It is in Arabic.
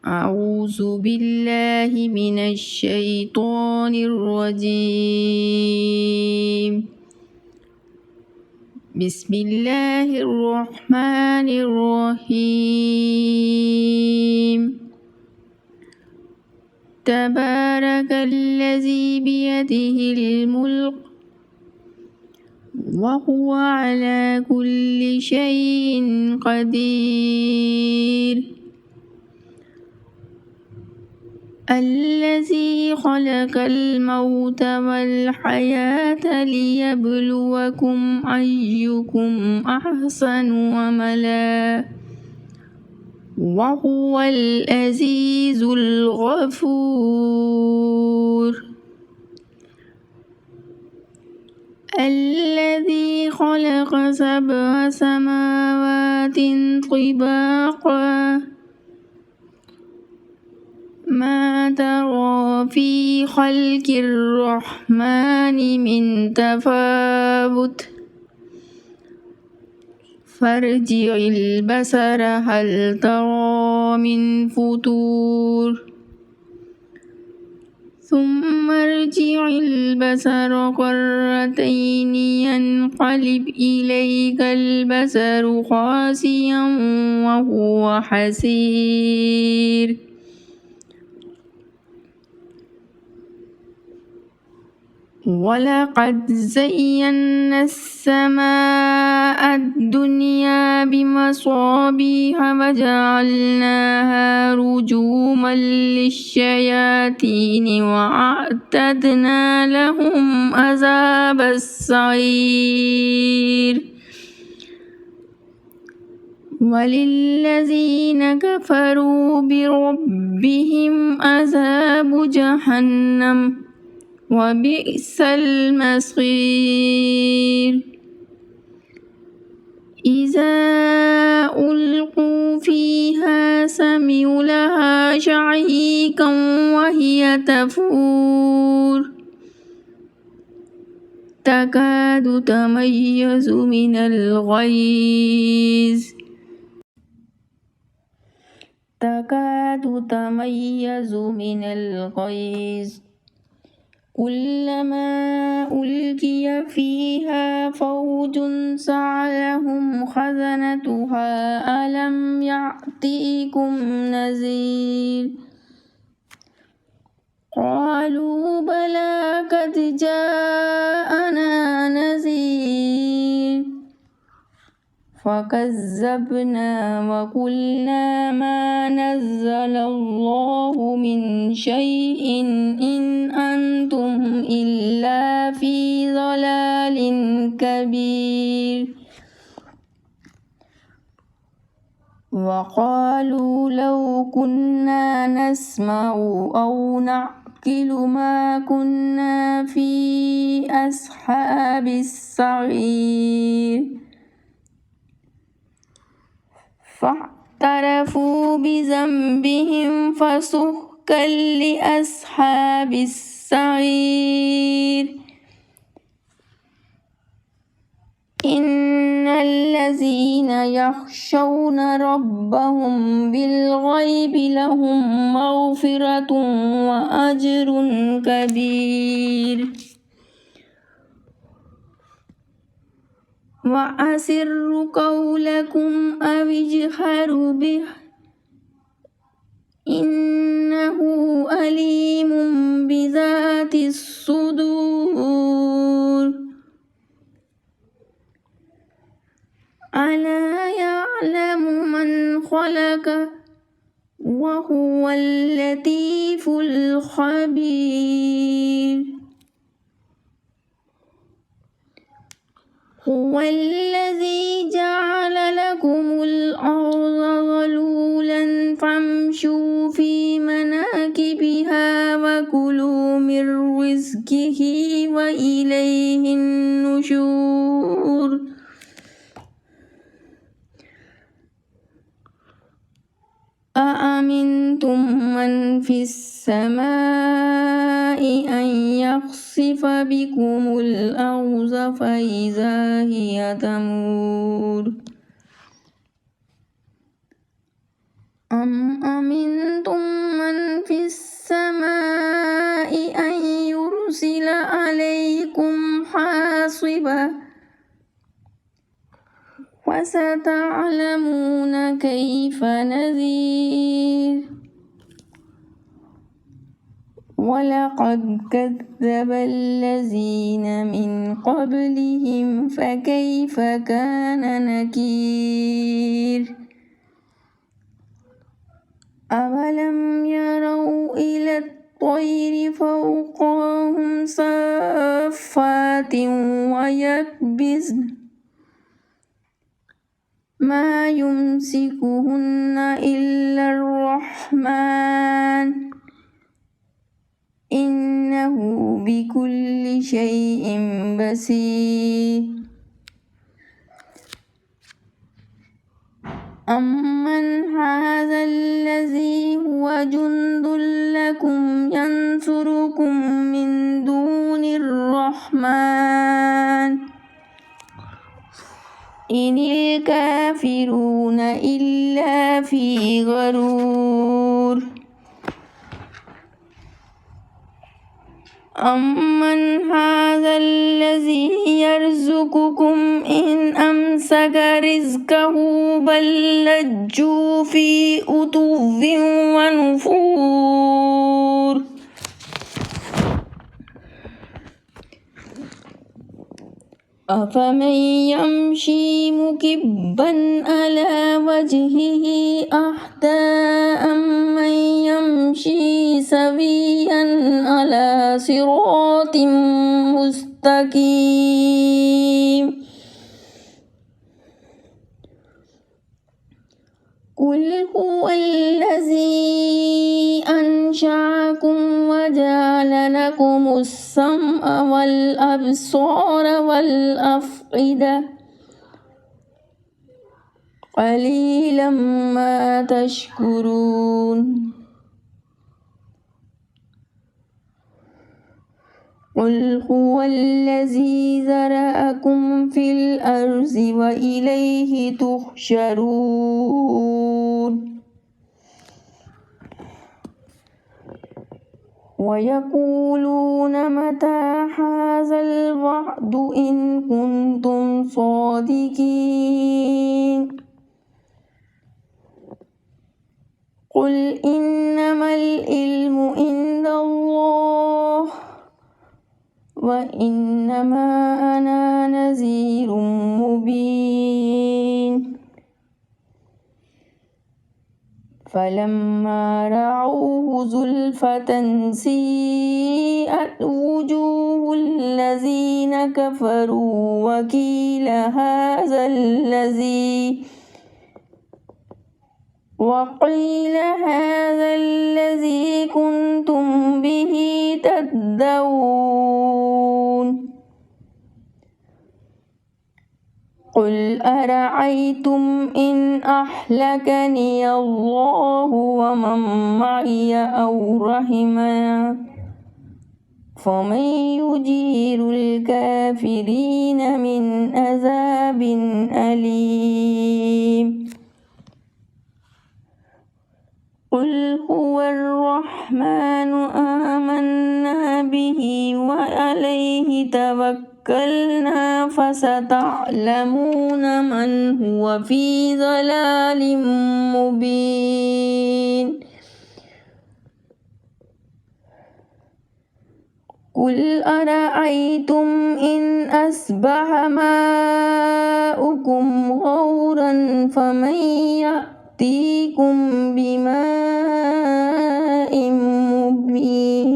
أعوذ بالله من الشيطان الرجيم. بسم الله الرحمن الرحيم. تبارك الذي بيده الملك وهو على كل شيء قدير. الذي خلق الموت والحياة ليبلوكم أيكم أحسن عملا وهو العزيز الغفور. الذي خلق سبع سماوات طباقا ما ترى في خلق الرحمن من تفاوت فارجع البصر هل ترى من فتور ثم ارجع البصر كرتين ينقلب إليك البصر خاسئا وهو حسير. ولقد زينا السماء الدنيا بمصابيح وجعلناها رجوما للشياطين وأعتدنا لهم عذاب السعير. وللذين كفروا بربهم عذاب جهنم وبئس المصير. إذا ألقوا فيها سمعوا لها شهيقا وهي تفور تكاد تميز من الغيظ كلما ألقي فيها فوج سألهم خزنتها ألم يأتكم نذير قالوا بلى قد جاءنا نذير فكذبنا وقلنا ما نزل الله من شيء إن أنتم إلا في ضلال كبير. وقالوا لو كنا نسمع أو نعقل ما كنا في أصحاب السعير فاعترفوا بذنبهم فسحقا لأصحاب السعير. إن الذين يخشون ربهم بالغيب لهم مغفرة وأجر كبير. وأسروا قولكم أو اجهروا به إنه عليم بذات الصدور. ألا يعلم من خلق وهو اللطيف الخبير. هو الذي جعل لكم الأرض ذلولا فامشوا في مناكبها وكلوا من رزقه وإليه النشور. أأمنتم من في السماء أن يخسف بكم الأرض فإذا هي تمور أم أمنتم فستعلمون كيف نذير ولقد كذب الذين من قبلهم فكيف كان نكير أولم يروا إلى الطير فوقهم صافات ويكبزن ما يمسكهن إلا الرحمن إنه بكل شيء بصير أمن هذا الذي هو جند لكم ينصركم من دون الرحمن إن الكافرون إلا في غرور أمن هذا الذي يرزقكم إن أمسك رزقه بل لجوا في عتو ونفور أفمن يمشي مكبا على وجهه أهدى أمن يمشي سويا على صراط مستقيم قل هو الذي أنشأكم وجعل لكم السمع والأبصار والأفئدة قليلا ما تشكرون قل هو الذي ذرأكم في الأرض وإليه تحشرون ويقولون متى هذا الوعد إن كنتم صادقين قل إنما العلم عند الله وإنما أنا نذير مبين فلما رأوه زلفة سيئت وجوه الذين كفروا وقيل هذا الذي كنتم به تدعون قل أرأيتم إن أهلكني الله ومن معي أو رحمنا فمن يجير الكافرين من عذاب أليم قل هو الرحمن آمنا به وعليه توكلنا فستعلمون من هو في ضلال مبين قل أرأيتم إن أصبح ماؤكم غورا فمن يأتيكم بماء مبين